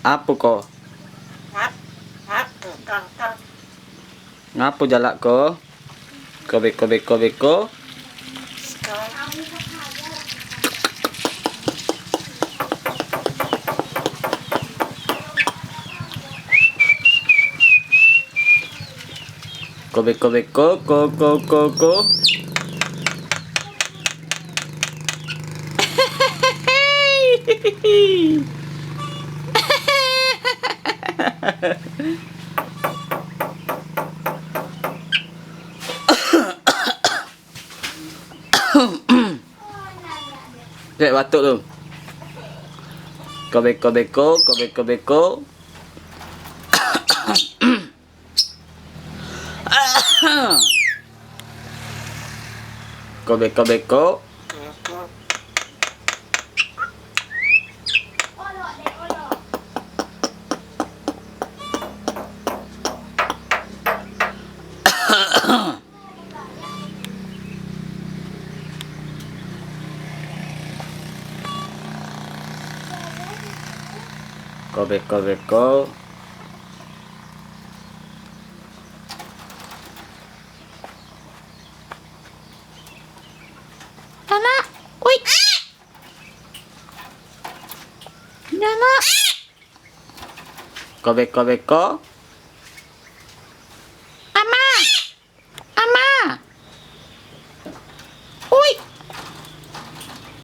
Apa ko? Ngapa jalak ko? Beko. Ko. Dek batuk tu. Ko beko. Ko beko. Ko beko. Nana, uy. Nana. Ko beko.